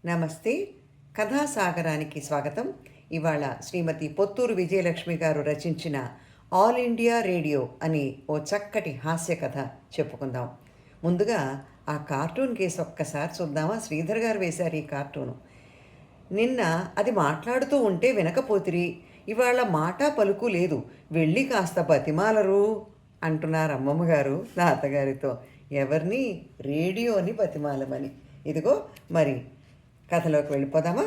నమస్తే. కథాసాగరానికి స్వాగతం. ఇవాళ శ్రీమతి పొత్తూరు విజయలక్ష్మి గారు రచించిన ఆల్ ఇండియా రేడియో అని ఓ చక్కటి హాస్య కథ చెప్పుకుందాం. ముందుగా ఆ కార్టూన్ కేసు ఒక్కసారి చూద్దామా? శ్రీధర్ గారు వేశారు ఈ కార్టూను. నిన్న అది మాట్లాడుతూ ఉంటే వినకపోతిరి, ఇవాళ మాట పలుకు లేదు, వెళ్ళి కాస్త బతిమాలరు అంటున్నారు అమ్మమ్మ గారు తాతగారితో. ఎవరిని? రేడియోని బతిమాలమని. ఇదిగో మరి కథలోకి వెళ్ళిపోదామా?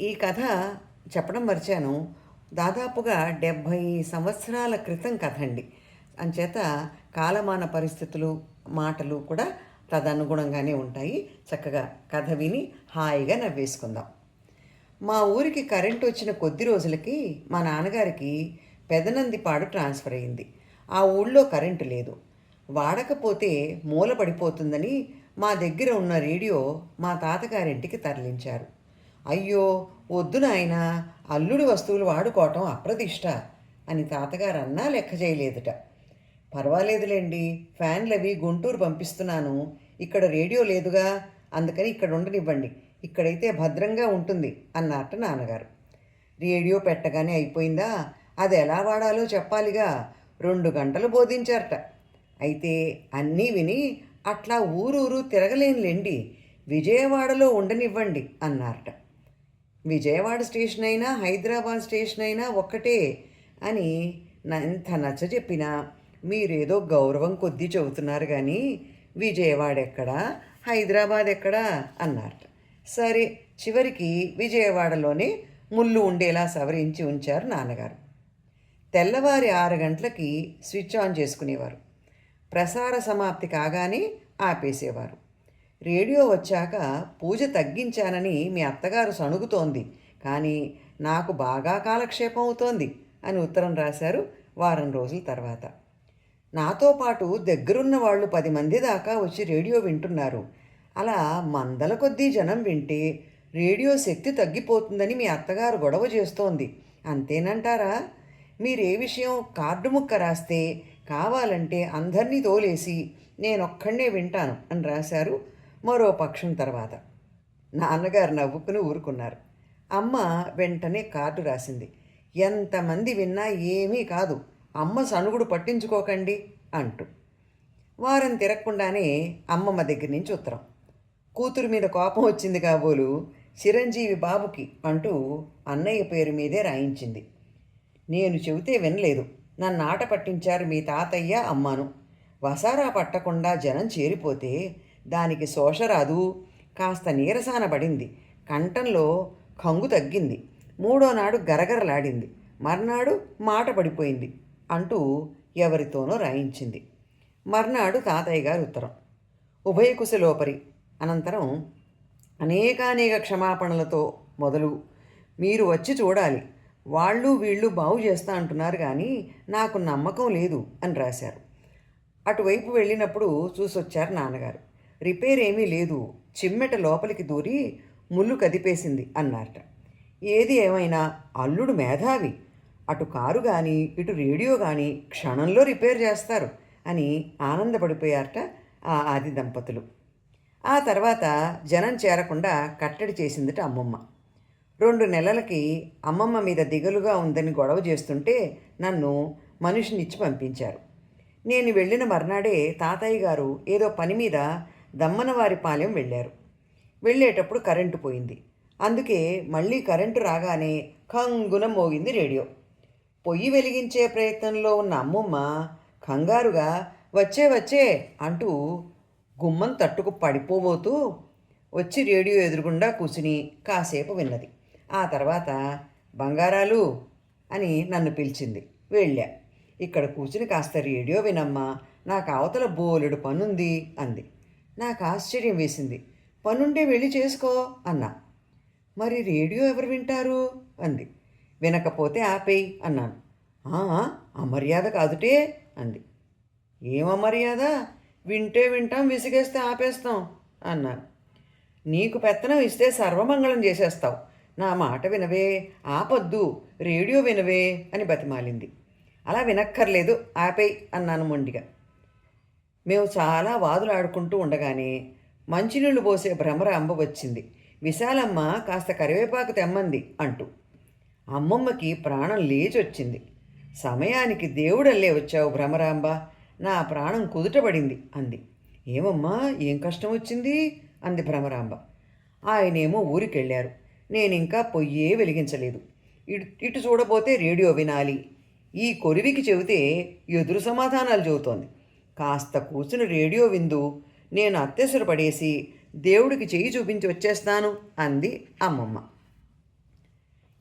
ఈ కథ చెప్పడం మర్చాను. దాదాపుగా 70 సంవత్సరాల క్రితం కథ అండి. అంచేత కాలమాన పరిస్థితులు మాటలు కూడా తదనుగుణంగానే ఉంటాయి. చక్కగా కథ విని హాయిగా నవ్వేసుకుందాం. మా ఊరికి కరెంటు వచ్చిన కొద్ది రోజులకి మా నాన్నగారికి పెదనందిపాడు ట్రాన్స్ఫర్ అయింది. ఆ ఊళ్ళో కరెంటు లేదు. వాడకపోతే మూల పడిపోతుందని మా దగ్గర ఉన్న రేడియో మా తాతగారింటికి తరలించారు. అయ్యో వద్దు నాయన, అల్లుడి వస్తువులు వాడుకోవటం అప్రతిష్ట అని తాతగారు అన్నా లెక్క చేయలేదుట. పర్వాలేదులేండి, ఫ్యాన్లవి గుంటూరు పంపిస్తున్నాను, ఇక్కడ రేడియో లేదుగా, అందుకని ఇక్కడ ఉండనివ్వండి, ఇక్కడైతే భద్రంగా ఉంటుంది అన్నట్టు నాన్నగారు. రేడియో పెట్టగానే అయిపోయిందా? అది ఎలా వాడాలో చెప్పాలిగా. 2 గంటలు బోధించారట. అయితే అన్నీ విని అట్లా ఊరూరు తిరగలేనులేండి, విజయవాడలో ఉండనివ్వండి అన్నారట. విజయవాడ స్టేషన్ అయినా హైదరాబాద్ స్టేషన్ అయినా ఒక్కటే అని ఎంత నచ్చ చెప్పినా మీరేదో గౌరవం కొద్దీ చెబుతున్నారు కానీ విజయవాడ ఎక్కడా హైదరాబాద్ ఎక్కడా అన్నారట. సరే, చివరికి విజయవాడలోనే ముళ్ళు ఉండేలా సవరించి ఉంచారు నాన్నగారు. తెల్లవారి 6 గంటలకి స్విచ్ ఆన్ చేసుకునేవారు. ప్రసార సమాప్తి కాగానే ఆపేసేవారు. రేడియో వచ్చాక పూజ తగ్గించానని మీ అత్తగారు సణుగుతోంది, కానీ నాకు బాగా కాలక్షేపం అవుతోంది అని ఉత్తరం రాశారు వారం రోజుల తర్వాత. నాతో పాటు దగ్గరున్న వాళ్ళు 10 మంది దాకా వచ్చి రేడియో వింటున్నారు. అలా మందల కొద్దీ జనం వింటే రేడియో శక్తి తగ్గిపోతుందని మీ అత్తగారు గొడవ చేస్తోంది. అంతేనంటారా? మీరే విషయం కార్డు ముక్క రాస్తే కావాలంటే అందరినీ తోలేసి నేనొక్కడే వింటాను అని రాశారు మరో పక్షం తర్వాత. నాన్నగారు నవ్వుకుని ఊరుకున్నారు. అమ్మ వెంటనే కార్డు రాసింది. ఎంతమంది విన్నా ఏమీ కాదు, అమ్మ సణుగుడు పట్టించుకోకండి అంటూ. వారం తిరగకుండానే అమ్మమ్మ దగ్గర నుంచి ఉత్తరం. కూతురు మీద కోపం వచ్చింది కాబోలు, చిరంజీవి బాబుకి అంటూ అన్నయ్య పేరు మీదే రాయించింది. నేను చెబితే వినలేదు, నన్ను ఆట పట్టించారు మీ తాతయ్య అమ్మాను. వసారా పట్టకుండా జనం చేరిపోతే దానికి శోషరాదు, కాస్త నీరసాన పడింది, కంఠంలో కంగు తగ్గింది, 3వ నాడు గరగరలాడింది, మర్నాడు మాట పడిపోయింది అంటూ ఎవరితోనో రాయించింది. మర్నాడు తాతయ్య గారి ఉత్తరం. ఉభయకుశలోపరి. అనంతరం అనేకానేక క్షమాపణలతో మొదలు, మీరు వచ్చి చూడాలి, వాళ్ళు వీళ్ళు బాగు చేస్తా అంటున్నారు కానీ నాకు నమ్మకం లేదు అని రాశారు. అటువైపు వెళ్ళినప్పుడు చూసొచ్చారు నాన్నగారు. రిపేర్ ఏమీ లేదు, చిమ్మెట లోపలికి దూరి ముళ్ళు కదిపేసింది అన్నారట. ఏది ఏమైనా అల్లుడు మేధావి, అటు కారు కానీ ఇటు రేడియో కానీ క్షణంలో రిపేర్ చేస్తారు అని ఆనందపడిపోయారట ఆ ఆది దంపతులు. ఆ తర్వాత జనం చేరకుండా కట్టడి చేసిందిట అమ్మమ్మ. 2 నెలలకి అమ్మమ్మ మీద దిగులుగా ఉందని గొడవ చేస్తుంటే నన్ను మనిషినిచ్చి పంపించారు. నేను వెళ్ళిన మర్నాడే తాతయ్య గారు ఏదో పని మీద దమ్మనవారిపాలెం వెళ్ళారు. వెళ్ళేటప్పుడు కరెంటు పోయింది. అందుకే మళ్ళీ కరెంటు రాగానే కంగున మోగింది రేడియో. పొయ్యి వెలిగించే ప్రయత్నంలో ఉన్న అమ్మమ్మ కంగారుగా వచ్చే వచ్చే అంటూ గుమ్మం తట్టుకు పడిపోబోతూ వచ్చి రేడియో ఎదురుగుండా కూర్చుని కాసేపు విన్నది. ఆ తర్వాత బంగారాలు అని నన్ను పిలిచింది. వెళ్ళా. ఇక్కడ కూర్చుని కాస్త రేడియో వినమ్మా, నాకు అవతల బోలెడు పనుంది అంది. నాకు ఆశ్చర్యం వేసింది. పనుంటే వెళ్ళి చేసుకో అన్నా. మరి రేడియో ఎవరు వింటారు అంది. వినకపోతే ఆపేయి అన్నాను. అమర్యాద కాదుటే అంది. ఏం అమర్యాద? వింటే వింటాం, విసిగేస్తే ఆపేస్తాం అన్నాను. నీకు పెత్తనం ఇస్తే సర్వమంగళం చేసేస్తావు, నా మాట వినవే, ఆపొద్దు, రేడియో వినవే అని బతిమాలింది. అలా వినక్కర్లేదు, ఆపేయి అన్నాను మొండిగా. మేము చాలా వాదులాడుకుంటూ ఉండగానే మంచినీళ్లు పోసే భ్రమరాంబ వచ్చింది. విశాలమ్మ కాస్త కరివేపాకు తెమ్మంది అంటూ. అమ్మమ్మకి ప్రాణం లేచొచ్చింది. సమయానికి దేవుడల్లే వచ్చావు భ్రమరాంబ, నా ప్రాణం కుదుటపడింది అంది. ఏమమ్మా, ఏం కష్టం వచ్చింది అంది భ్రమరాంబ. ఆయనేమో ఊరికెళ్ళారు. నేనింకా పొయ్యే వెలిగించలేదు. ఇటు చూడబోతే రేడియో వినాలి. ఈ కొరివికి చెబితే ఎదురు సమాధానాలు చెబుతోంది. కాస్త కూర్చుని రేడియో విందు, నేను అత్తెసరు పడేసి దేవుడికి చెయ్యి చూపించి వచ్చేస్తాను అంది అమ్మమ్మ.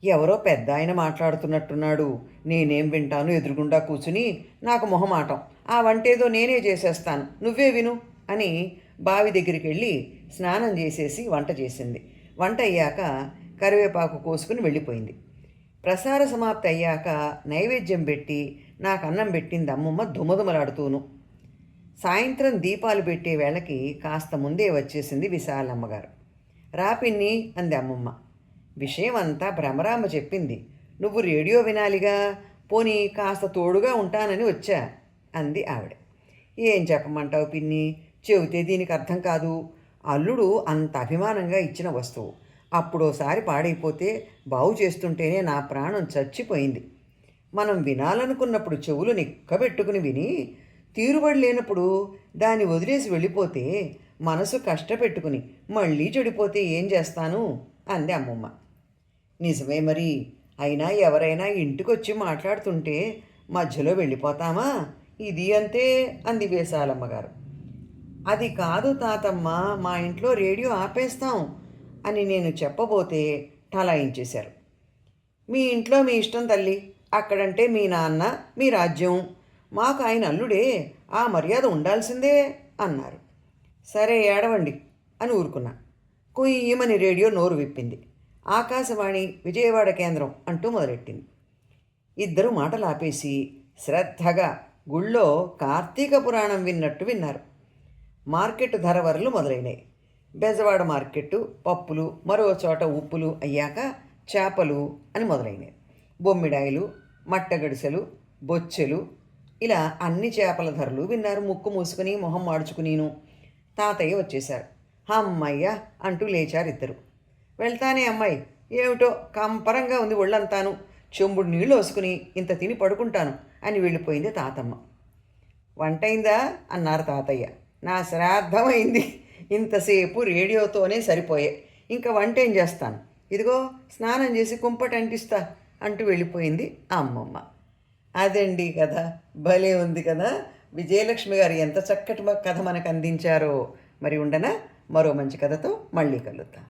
ఎవరో పెద్ద ఆయన మాట్లాడుతున్నట్టున్నాడు. నేనేం వింటాను ఎదురుగుండా కూర్చుని, నాకు మొహమాటం. ఆ వంటేదో నేనే చేసేస్తాను, నువ్వే విను అని బావి దగ్గరికి వెళ్ళి స్నానం చేసేసి వంట చేసింది. వంట అయ్యాక కరివేపాకు కోసుకుని వెళ్ళిపోయింది. ప్రసార సమాప్తి అయ్యాక నైవేద్యం పెట్టి నాకు అన్నం పెట్టింది అమ్మమ్మ దుమదుమలాడుతూను. సాయంత్రం దీపాలు పెట్టే వేళకి కాస్త ముందే వచ్చేసింది విశాలమ్మగారు. రాపిన్ని అంది అమ్మమ్మ. విషయం అంతా భ్రమరాంబ చెప్పింది. నువ్వు రేడియో వినాలిగా, పోనీ కాస్త తోడుగా ఉంటానని వచ్చా అంది ఆవిడ. ఏం చెప్పమంటావు పిన్ని, చెబితే దీనికి అర్థం కాదు. అల్లుడు అంత అభిమానంగా ఇచ్చిన వస్తువు అప్పుడోసారి పాడైపోతే బాగు చేస్తుంటేనే నా ప్రాణం చచ్చిపోయింది. మనం వినాలనుకున్నప్పుడు చెవులు నిక్కబెట్టుకుని విని తీరుబడి లేనప్పుడు దాన్ని వదిలేసి వెళ్ళిపోతే మనసు కష్టపెట్టుకుని మళ్ళీ చెడిపోతే ఏం చేస్తాను అంది అమ్మమ్మ. నిజమే మరి, అయినా ఎవరైనా ఇంటికొచ్చి మాట్లాడుతుంటే మధ్యలో వెళ్ళిపోతామా? ఇది అంతే అంది వేసాలమ్మగారు. అది కాదు తాతమ్మ, మా ఇంట్లో రేడియో ఆపేస్తాం అని నేను చెప్పబోతే ఠలాయించేశారు. మీ ఇంట్లో మీ ఇష్టం తల్లి, అక్కడంటే మీ నాన్న మీ రాజ్యం, మాకు ఆయన అల్లుడే, ఆ మర్యాద ఉండాల్సిందే అన్నారు. సరే ఏడవండి అని ఊరుకున్నా. కుయ్యమని రేడియో నోరు విప్పింది. ఆకాశవాణి విజయవాడ కేంద్రం అంటూ మొదలెట్టింది. ఇద్దరు మాటలు ఆపేసి శ్రద్ధగా గుళ్ళో కార్తీక పురాణం విన్నట్టు విన్నారు. మార్కెట్ ధరవరలు మొదలైనాయి. బెజవాడ మార్కెట్టు పప్పులు, మరో చోట ఉప్పులు అయ్యాక చేపలు అని మొదలైనాయి. బొమ్మిడాయిలు, మట్టగడిసెలు, బొచ్చెలు, ఇలా అన్ని చేపల ధరలు విన్నారు. ముక్కు మూసుకుని మొహం మాడుచుకునిను. తాతయ్య వచ్చేశారు. అమ్మయ్య అంటూ లేచారు ఇద్దరు. వెళ్తానే అమ్మాయి, ఏమిటో కంపరంగా ఉంది ఒళ్ళంతాను, చెంబుడు నీళ్లు వేసుకుని ఇంత తిని పడుకుంటాను అని వెళ్ళిపోయింది తాతమ్మ. వంటైందా అన్నారు తాతయ్య. నా శ్రాద్ధమైంది, ఇంతసేపు రేడియోతోనే సరిపోయే, ఇంకా వంట ఏం చేస్తాను, ఇదిగో స్నానం చేసి కుంపటి అంటిస్తా అంటూ వెళ్ళిపోయింది అమ్మమ్మ. అదండి కథ. భలే ఉంది కదా. విజయలక్ష్మి గారు ఎంత చక్కటి కథ మనకు అందించారో. మరి ఉండనా, మరో మంచి కథతో మళ్ళీ కలుద్దాం.